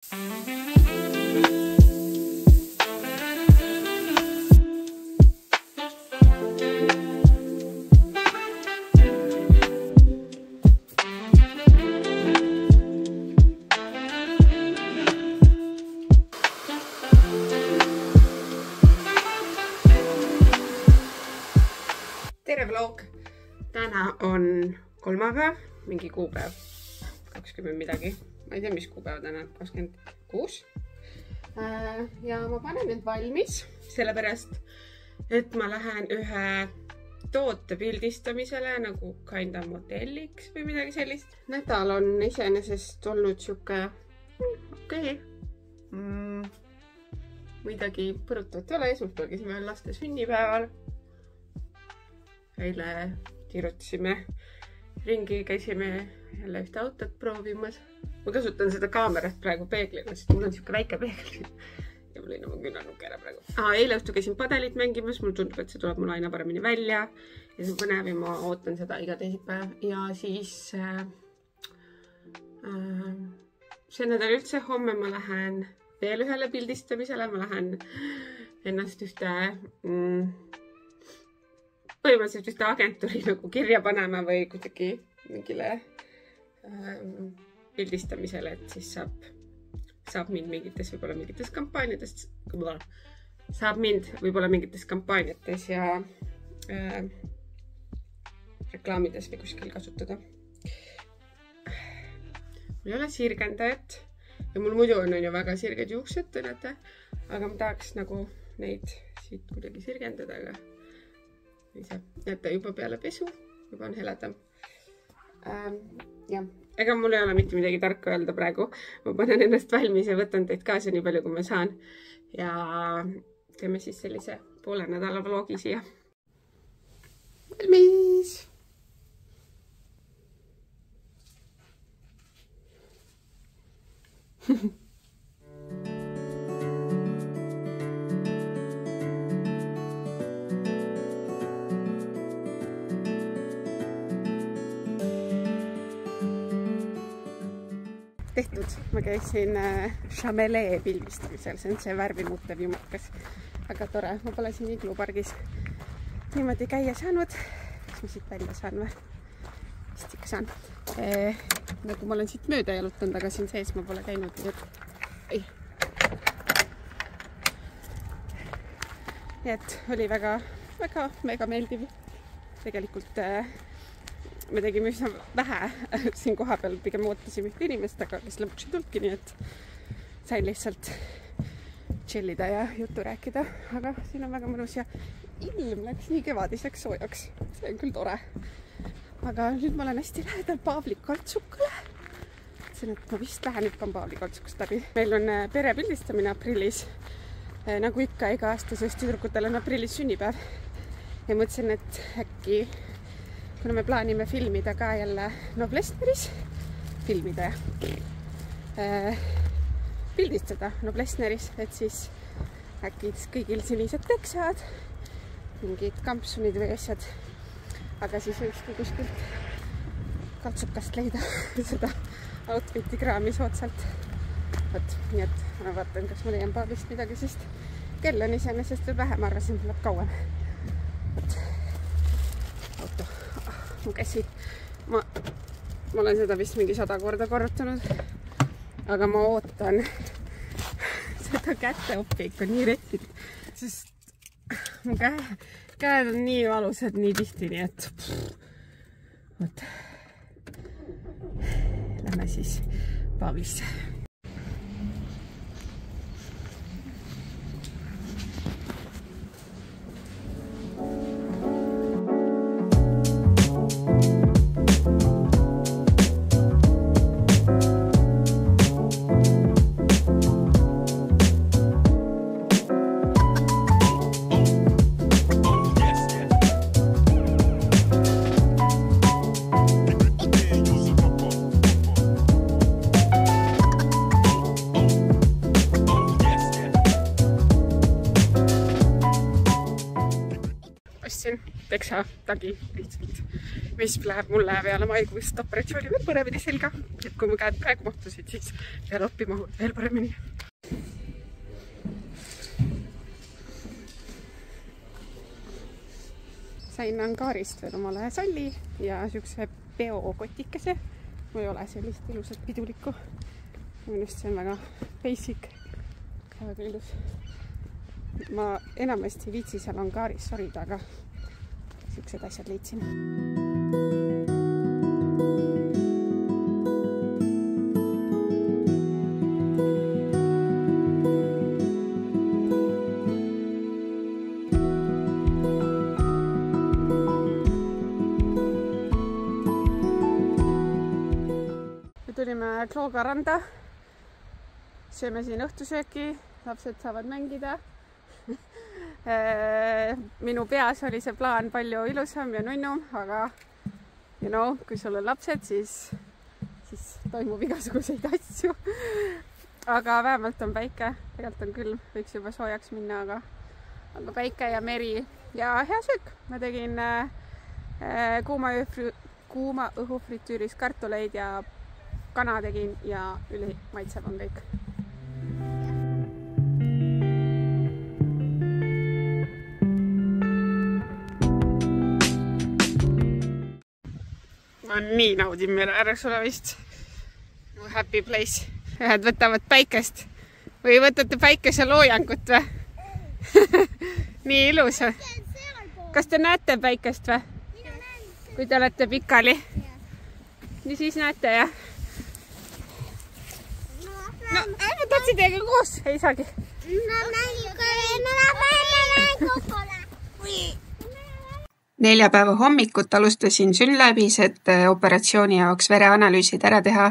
Tere vlog! Täna on kolmapäev, mingi kuupäev, 20 midagi. Ma ei tea, mis kuupäev täna, 26. Ja ma panen nüüd valmis, sellepärast, et ma lähen ühe toote pildistamisele nagu kinda modelliks või midagi sellist. Nädal on iseenesest olnud siuke okei. Midagi põrutavat ei ole, esmaspäeval käisime veel laste sünnipäeval. Eile tirutasime ringi, käisime jälle ühte autot proovimas. Ma kasutan seda kaamerat praegu peeglina, sest mul on siuke väike peegel. Ja mul on oma küünarnuke ära praegu. Eile õhtu käisin padelit mängimas, mul tundub, et see tuleb mul aina paremini välja. Ja see on põnev ja ma ootan seda iga teisipäev. Ja siis see nädal üldse homme ma lähen veel ühele pildistamisele. Ma lähen ennast ühte põhimõtteliselt ühte agentuuri nagu kirja panema või kuidagi mingile pildistamisele, et siis saab mind võib-olla mingites kampaaniates, kampaaniates ja reklaamides või kuskil kasutada. Mul ei ole sirgendajat ja mul muidu on ju väga sirged juuksed, te näete, aga ma tahaks nagu neid siit kuidagi sirgendada, aga näete juba peale pesu, juba on heledam. Ja, ega mul ei ole mitte midagi tarka öelda praegu. Ma panen ennast valmis ja võtan teid kaasa nii palju, kui ma saan. Ja teeme siis sellise poole nädala vlogi siia. Valmis! Tehtud. Ma käisin Chamelee pildistamisel, see on see värvimuutev jumakas. Aga tore, ma pole siin iglupargis niimoodi käia saanud. Kas ma siit välja saan või? Vist ikka saan. Nagu ma olen siit mööda jalutanud, aga siin sees ma pole käinud. Nii et oli väga mega meeldiv. Tegelikult me tegime üsna vähe siin koha peal, pigem ootasime ühte inimest, aga kes lõpuks ei tulnudki, nii et sain lihtsalt chillida ja juttu rääkida. Aga siin on väga mõnus ja ilm läks nii kevadiseks soojaks. See on küll tore. Aga nüüd ma olen hästi lähedal Paavli kaltsukale. Mõtlesin, et ma vist lähen hüppan Paavli kaltsukast läbi. Meil on perepildistamine aprillis. Nagu ikka iga aasta, sest tüdrukutel on aprillis sünnipäev. Ja mõtlesin, et äkki kuna me plaanime filmida ka jälle Noblessneris, filmida ja pildistada Noblessneris, et siis äkki kõigil sinised teksad, mingid kampsunid või asjad, aga siis võikski kuskilt kaltsukast leida seda outfiti kraami soodsalt. Võt, nii et ma vaatan, kas ma leian Paavlist midagi, sest kell on iseenesest veel vähe, ma arvasin, tuleb kauem. Võt, auto. Mu käsi, ma olen seda vist mingi 100 korda korrutanud, aga ma ootan seda käteoppi ikka nii retsid, sest mu käed on nii valusad nii tihti, nii et võt. Lähme siis Paavlisse. teksa tagi lihtsalt mis läheb mulle peale maikuust operatsiooni veel paremini selga. Et kui mu käed praegu mahtusid, siis peale oppi mahud veel paremini. Sain Angaarist veel omale salli ja siukse peokotikese. Mul ei ole sellist ilusat pidulikku. Minu arust see on väga basic, väga ilus. Ma enamasti viitsi seal Angaaris sorida, aga siuksed asjad leidsin. Me tulime Klooga randa. Sööme siin õhtusööki, lapsed saavad mängida. Minu peas oli see plaan palju ilusam ja nunnum, aga kui sul on lapsed, siis toimub igasuguseid asju. Aga vähemalt on päike, tegelikult on külm, võiks juba soojaks minna, aga päike ja meri ja hea söök. Ma tegin kuuma õhufritüüris kartuleid ja kana tegin ja üli maitsev on kõik. Ma nii naudin mere ääres olemist. Happy place. Ühed võtavad päikest või võtate päikeseloojangut või? Nii ilus. Kas te näete päikest või? Kui te olete pikali? Nii siis näete, jah? No, ma tahtsin teiega koos. Ei saagi. Neljapäeva hommikut alustasin Synlabis, et operatsiooni jaoks vereanalüüsid ära teha.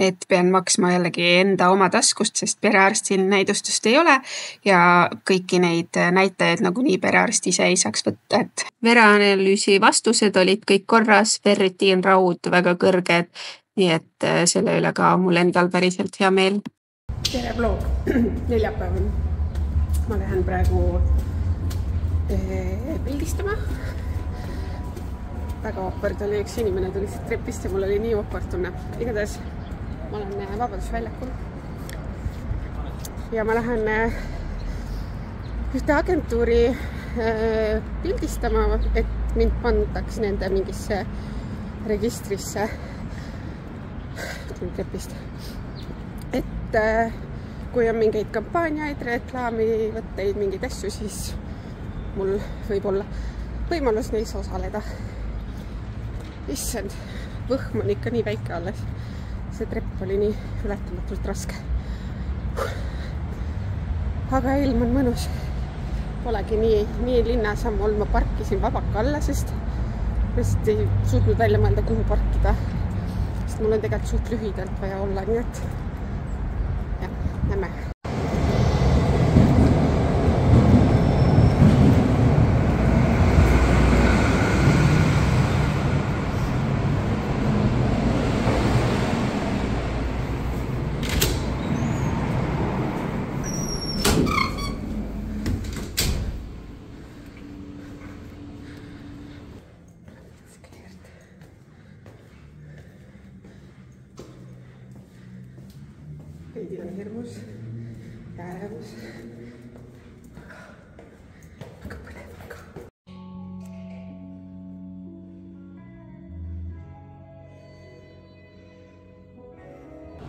Need pean maksma jällegi enda oma taskust, sest perearstil näidustust ei ole ja kõiki neid näitajaid nagunii perearst ise ei saaks võtta. Et vereanalüüsi vastused olid kõik korras, verrutiin raud väga kõrged, nii et selle üle ka mul endal päriselt hea meel. Tere vlog, neljapäeval. Ma lähen praegu pildistama. Väga opert oli, üks inimene tuli siit trepist ja mul oli nii opert tunne. Igatahes ma olen Vabadusväljakul ja ma lähen ühte agentuuri pildistama, et mind pandaks nende mingisse registrisse trepist. Et kui on mingeid kampaaniaid, reklaamivõtteid, mingeid asju, siis mul võib olla võimalus neis osaleda. Issand, võhm on ikka nii väike alles. See trepp oli nii ületamatult raske. Aga ilm on mõnus. Polegi nii linnasammul. Ma parkisin vabaka alla, sest ei suutnud välja mõelda, kuhu parkida. Sest mul on tegelikult suht lühidalt vaja olla, nii et jah, näeme. Veidi on hirmus ja ärevus. Aga põnev ka.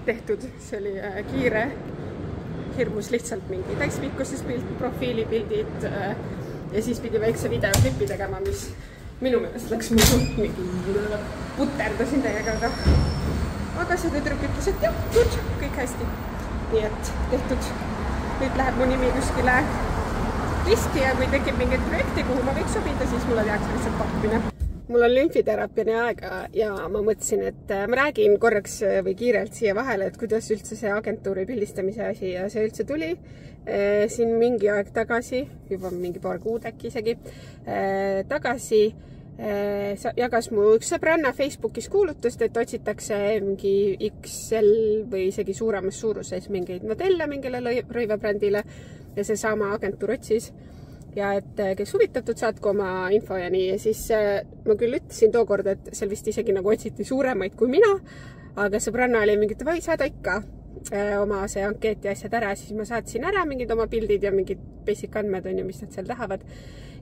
Tehtud, see oli kiire, hirmus lihtsalt mingi täispikkuses pilt, profiilipildid ja siis pidi väikse videoklipi tegema, mis minu meelest läks mul mingi puterdasin täiega, aga see tüdruk ütles, et jah, kõik hästi. Nii et tehtud. Nüüd läheb mu nimi kuskile listi ja kui tekib mingit projekti, kuhu ma võiks sobida, siis mulle tehakse lihtsalt pakkumine. Mul on lümfiteraapiani aega ja ma mõtlesin, et ma räägin korraks või kiirelt siia vahele, et kuidas üldse see agentuuri pildistamise asi ja see üldse tuli. Siin mingi aeg tagasi, juba mingi paar kuud äkki isegi, tagasi jagas mu üks sõbranna Facebookis kuulutust, et otsitakse mingi XL või isegi suuremas suuruses mingeid modelle mingile rõivebrändile ja see sama agentuur otsis. ja et kes huvitatud, saatku oma info ja nii. Ja siis ma küll ütlesin tookord, et seal vist isegi nagu otsiti suuremaid kui mina, aga sõbranna oli mingi, et vai saada ikka oma see ankeeti asjad ära, siis ma saatsin ära mingid oma pildid ja mingid basic andmed on ju, mis nad seal tahavad.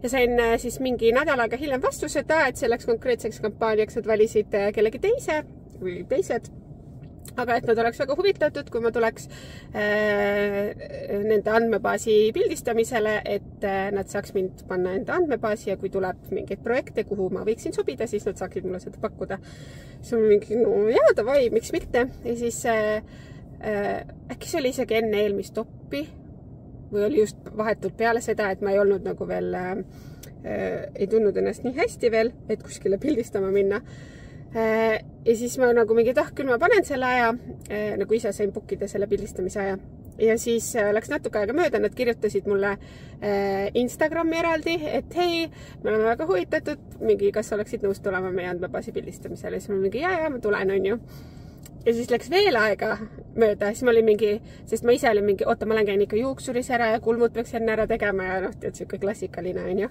Ja sain siis mingi nädal aega hiljem vastuse, et selleks konkreetseks kampaaniaks nad valisid kellegi teise või teised. Aga et nad oleks väga huvitatud, kui ma tuleks nende andmebaasi pildistamisele, et nad saaks mind panna enda andmebaasi ja kui tuleb mingeid projekte, kuhu ma võiksin sobida, siis nad saaksid mulle seda pakkuda. Siis on mingi, no jaa, davai, miks mitte. Ja siis äkki see oli isegi enne eelmist toppi või oli just vahetult peale seda, et ma ei olnud nagu veel, ei tundnud ennast nii hästi veel, et kuskile pildistama minna. Ja siis ma nagu mingi, küll ma panen selle aja, nagu ise sain bookida selle pildistamise aja. Ja siis läks natuke aega mööda, nad kirjutasid mulle Instagrami eraldi, et hei, me oleme väga huvitatud, mingi, kas oleksid nõus tulema meie andmebaasi pildistamisele. Ja siis ma mingi, jaa, ma tulen, on ju. Ja siis läks veel aega mööda, siis ma olin mingi, sest ma ise olin mingi, oota, ma lähen käin ikka juuksuris ära ja kulmud peaks enne ära tegema ja noh, tead, siuke klassikaline on ju.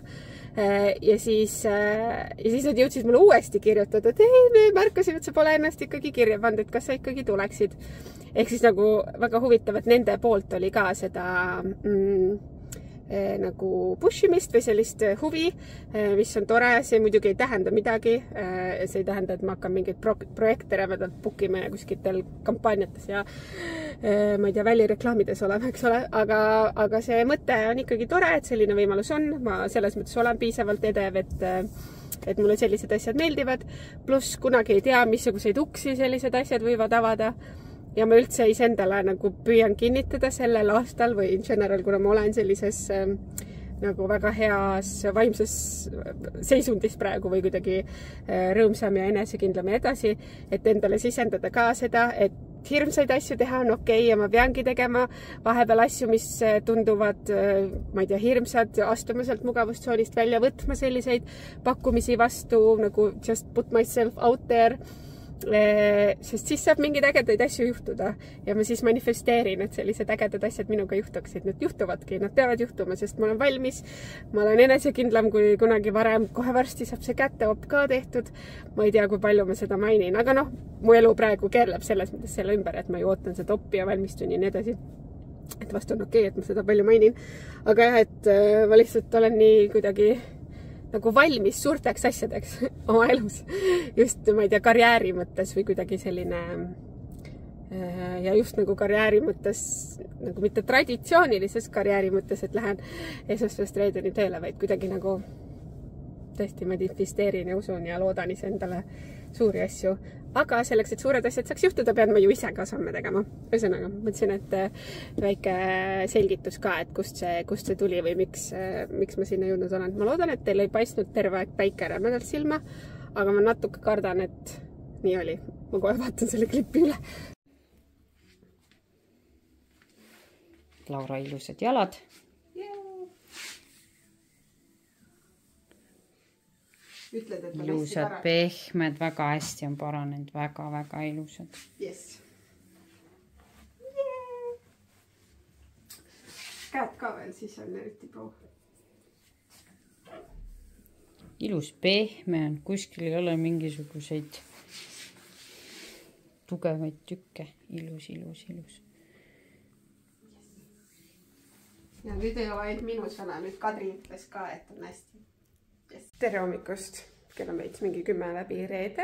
Ja siis nad jõudsid mulle uuesti kirjutada, et ei, me märkasime, et sa pole ennast ikkagi kirja pannud, et kas sa ikkagi tuleksid. Ehk siis nagu väga huvitav, et nende poolt oli ka seda nagu pushimist või sellist huvi, mis on tore, see muidugi ei tähenda midagi, see ei tähenda, et ma hakkan mingeid projekte rävedalt bookima ja kuskitel kampaaniates ja ma ei tea, välireklaamides olema, eks ole, aga see mõte on ikkagi tore, et selline võimalus on, ma selles mõttes olen piisavalt edev, et mulle sellised asjad meeldivad, pluss kunagi ei tea, missuguseid uksi sellised asjad võivad avada. Ja ma üldse isendale nagu püüan kinnitada sellel aastal või in general, kuna ma olen sellises nagu väga heas vaimses seisundis praegu või kuidagi rõõmsam ja enesekindlam ja edasi, et endale sisendada ka seda, et hirmsaid asju teha on okei ja ma peangi tegema vahepeal asju, mis tunduvad, ma ei tea, hirmsad, astuma sealt mugavustsoonist välja, võtma selliseid pakkumisi vastu, nagu just put myself out there. Sest siis saab mingeid ägedaid asju juhtuda ja ma siis manifesteerin, et sellised ägedad asjad minuga juhtuksid. Need juhtuvadki, nad peavad juhtuma, sest ma olen valmis, ma olen enesekindlam kui kunagi varem, kohe varsti saab see käteopp ka tehtud. Ma ei tea, kui palju ma seda mainin, aga noh, mu elu praegu keerleb selles mõttes selle ümber, et ma ju ootan seda oppi ja valmistun ja nii edasi. Et vast on okei, et ma seda palju mainin. Aga jah, et ma lihtsalt olen nii kuidagi nagu valmis suurteks asjadeks oma elus. Just, ma ei tea, karjääri mõttes või kuidagi selline ja just nagu karjääri mõttes, nagu mitte traditsioonilises karjääri mõttes, et lähen esmaspäevast reedeni tööle, vaid kuidagi nagu tõesti manifesteerin ja usun ja loodan ise endale suuri asju. Aga selleks, et suured asjad saaks juhtuda, pean ma ju ise ka samme tegema. Ühesõnaga, mõtlesin, et väike selgitus ka, et kust see tuli või miks ma sinna jõudnud olen. Ma loodan, et teil ei paistnud terve aeg päike rämedalt silma, aga ma natuke kardan, et nii oli. Ma kohe vaatan selle klipi üle. Laura ilusad jalad. Ütled, et on ilusad, pehmed, väga hästi on paranenud, väga ilusad. Yes. Yeah. Käed ka veel, siis on eriti proov. Ilus, pehme on, kuskil ei ole mingisuguseid tugevaid tükke. Ilus. Ja nüüd ei ole ainult minu sõna, nüüd Kadri ütles ka, et on hästi. Tere hommikust, kell on veits mingi 10 läbi reede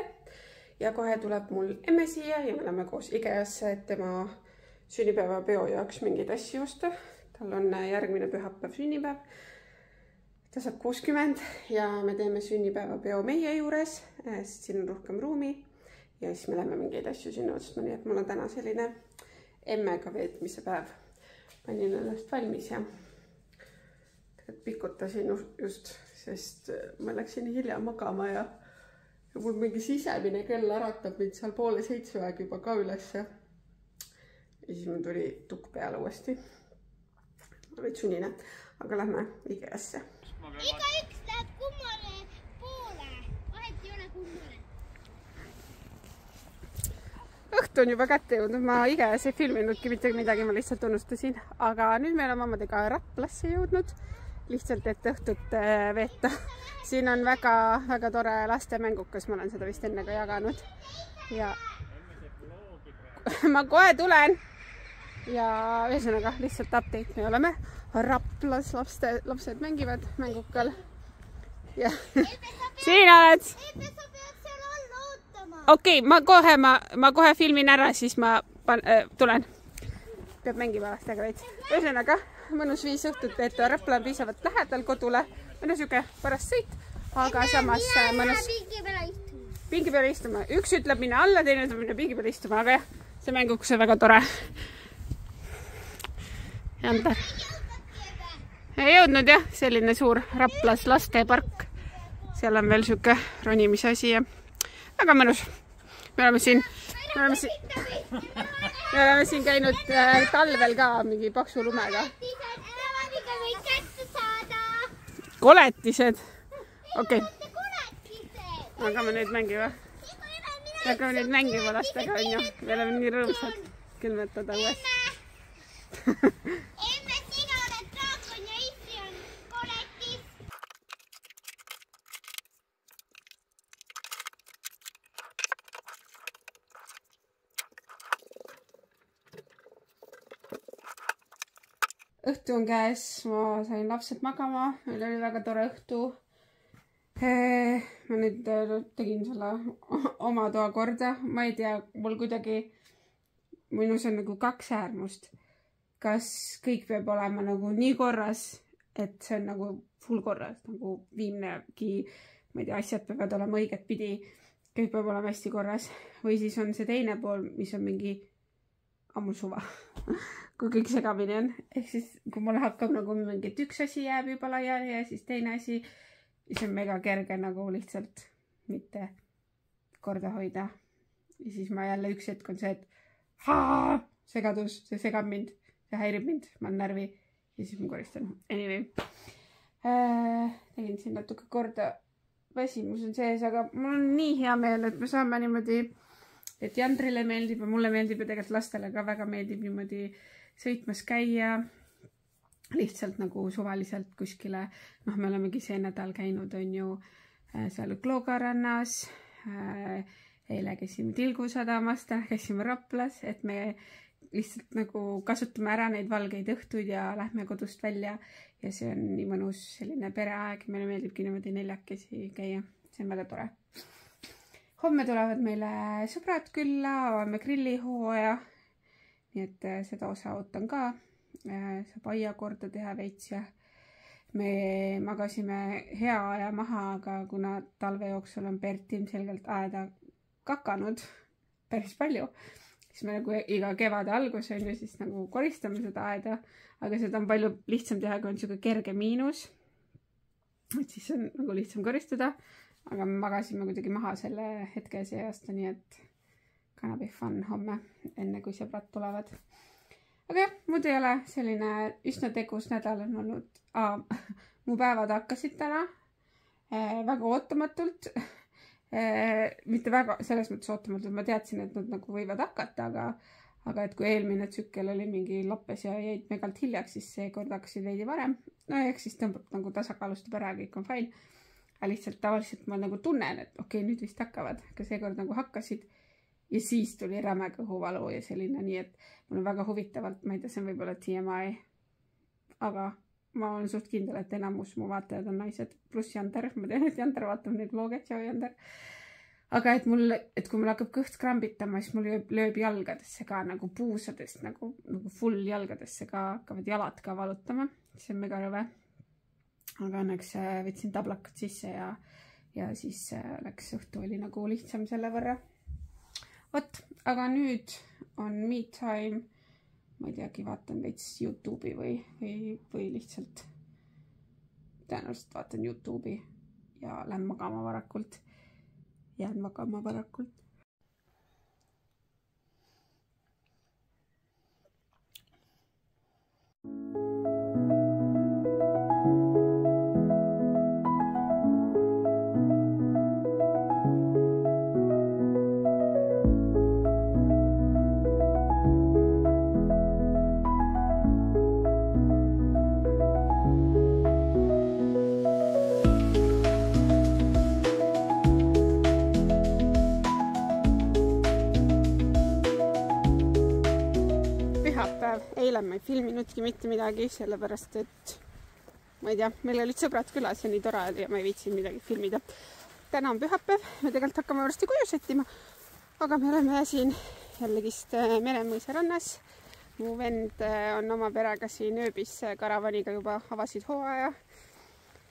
ja kohe tuleb mul emme siia ja me oleme koos Ikeasse, et tema sünnipäevapeo jaoks mingeid asju osta. Tal on järgmine pühapäev sünnipäev. Ta saab 60 ja me teeme sünnipäevapeo meie juures, sest siin on rohkem ruumi ja siis me läheme mingeid asju sinna otsma, nii et mul on täna selline emmega veetmise päev. Panin ennast valmis ja pikutasin just, sest ma läksin hilja magama ja mul mingi sisemine kell äratab mind seal 6:30 aeg juba ka ülesse. Ja siis mul tuli tukk peale uuesti. Ma veid sunnine, aga lähme Ikeasse. Igaüks läheb kummale poole, vahet ei ole kummale. Õhtu on juba kätte jõudnud, ma Ikeas ei filminudki mitte midagi, ma lihtsalt unustasin. Aga nüüd me oleme omadega Raplasse jõudnud lihtsalt, et õhtut veeta. Siin on väga tore lastemängukas, ma olen seda vist enne ka jaganud. Ja ma kohe tulen. Ja ühesõnaga lihtsalt update, me oleme Raplas, lapsed mängivad mängukal. Ja siin oled. Okei, ma kohe filmin ära, siis ma tulen. Peab mängima lastega veits. Ühesõnaga, mõnus viis õhtut veeta. Rapla on piisavalt lähedal kodule. Mõnus siuke pärast sõit, aga samas mõnus pingi peale istuma. Üks ütleb minna alla, teine ütleb minna pingi peale istuma, aga jah, see mänguks on väga tore. Jander. Ei jõudnud jah, selline suur Raplas lastepark. Seal on veel siuke ronimise asi ja väga mõnus. Me oleme siin käinud talvel ka mingi paksu lumega. Koletised. Okei. Hakkame nüüd mängima. Hakkame nüüd mängima lastega, on ju. Me oleme nii rõõmsad külmetada uuesti. Õhtu on käes, ma sain lapsed magama, meil oli väga tore õhtu. Ma nüüd tegin selle oma toa korda, ma ei tea, mul kuidagi, minus on nagu kaks äärmust. Kas kõik peab olema nagu nii korras, et see on nagu full korras, nagu viimnegi, ma ei tea, asjad peavad olema õiget pidi, kõik peab olema hästi korras. Või siis on see teine pool, mis on mingi ammu suva. Kui kõik segamini on. Ehk siis, kui mul hakkab nagu mingi üks asi jääb juba laiali ja siis teine asi, siis on mega kerge nagu lihtsalt mitte korda hoida. Ja siis ma jälle üks hetk on see, et segadus, see segab mind, see häirib mind, ma olen närvi ja siis ma koristan. Anyway, tegin siin natuke korda, väsimus on sees, aga mul on nii hea meel, et me saame niimoodi, et Jandrile meeldib ja mulle meeldib ja tegelikult lastele ka väga meeldib niimoodi sõitmas käia, lihtsalt nagu suvaliselt kuskile. Noh, me olemegi see nädal käinud, on ju, seal Klooga rannas, eile käisime Tilgu sadamas, täna käisime Raplas, et me lihtsalt nagu kasutame ära neid valgeid õhtuid ja lähme kodust välja ja see on nii mõnus selline pereaeg, meile meeldibki niimoodi neljakesi käia, see on väga tore. Homme tulevad meile sõbrad külla, avame grillihooaja. Nii et seda osa ootan ka. Saab aia korda teha veits ja me magasime hea aja maha, aga kuna talve jooksul on Bert ilmselgelt aeda kakanud päris palju, siis me nagu iga kevade algus on ju siis nagu koristame seda aeda, aga seda on palju lihtsam teha, kui on siuke kerge miinus. Et siis on nagu lihtsam koristada, aga me magasime kuidagi maha selle hetke see aasta, nii et gonna be fun homme, enne kui sõbrad tulevad. Aga jah, muud ei ole, selline üsna tegus nädal on olnud. Mu päevad hakkasid täna väga ootamatult. Mitte väga selles mõttes ootamatult, ma teadsin, et nad nagu võivad hakata, aga et kui eelmine tsükkel oli mingi lappes ja jäid megalt hiljaks, siis seekord hakkasid veidi varem. No ehk siis tõmbab nagu tasakaalustab ära, kõik on fine. Aga lihtsalt tavaliselt ma nagu tunnen, et okei, nüüd vist hakkavad, aga seekord nagu hakkasid. Ja siis tuli räme kõhuvalu ja selline, nii et mul on väga huvitavalt, ma ei tea, see on võib-olla TMI, aga ma olen suht kindel, et enamus mu vaatajad on naised, pluss Jander, ma tean, et Jander vaatab neid vlooge, tšau Jander. Aga et kui mul hakkab kõht krambitama, siis mul lööb jalgadesse ka nagu puusadest, nagu full jalgadesse ka hakkavad jalad ka valutama, see on mega rõve. Aga õnneks võtsin tablakad sisse ja siis läks õhtu oli nagu lihtsam selle võrra. Vot, aga nüüd on me time, ma ei teagi, vaatan veits YouTube'i või lihtsalt tõenäoliselt vaatan YouTube'i ja lähen magama varakult. Jään magama varakult. ma ei filminudki mitte midagi, sellepärast et ma ei tea, meil olid sõbrad külas ja nii tore oli ja ma ei viitsinud midagi filmida. Täna on pühapäev, me tegelikult hakkame varsti koju sättima, aga me oleme siin jällegist Meremõisa rannas. Mu vend on oma perega siin ööbis karavaniga juba avasid hooaja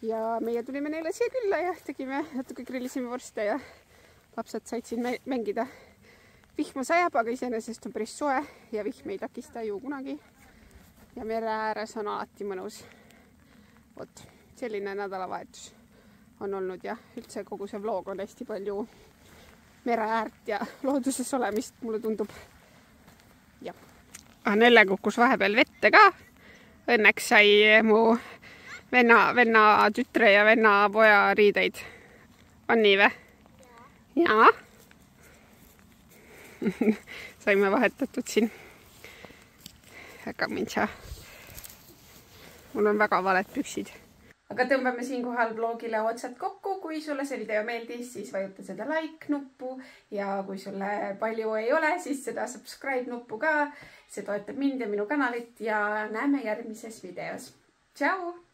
ja meie tulime neile siia külla ja tegime natuke grillisime vorste ja lapsed said siin mängida. Vihma sajab, aga iseenesest on päris soe ja vihm ei takista ju kunagi ja mere ääres on alati mõnus. Vot, selline nädalavahetus on olnud ja üldse kogu see vlog on hästi palju mere äärt ja looduses olemist, mulle tundub. Ja. Nelle kukkus vahepeal vette ka. Õnneks sai mu venna tütre ja venna poja riideid. On nii või? Jaa. Saime vahetatud siin. Aga mintsa. Mul on väga valed püksid. Aga tõmbame siinkohal vlogile otsad kokku. Kui sulle see video meeldis, siis vajuta seda like nuppu ja kui sulle palju ei ole, siis seda subscribe nuppu ka. See toetab mind ja minu kanalit ja näeme järgmises videos. Tšau!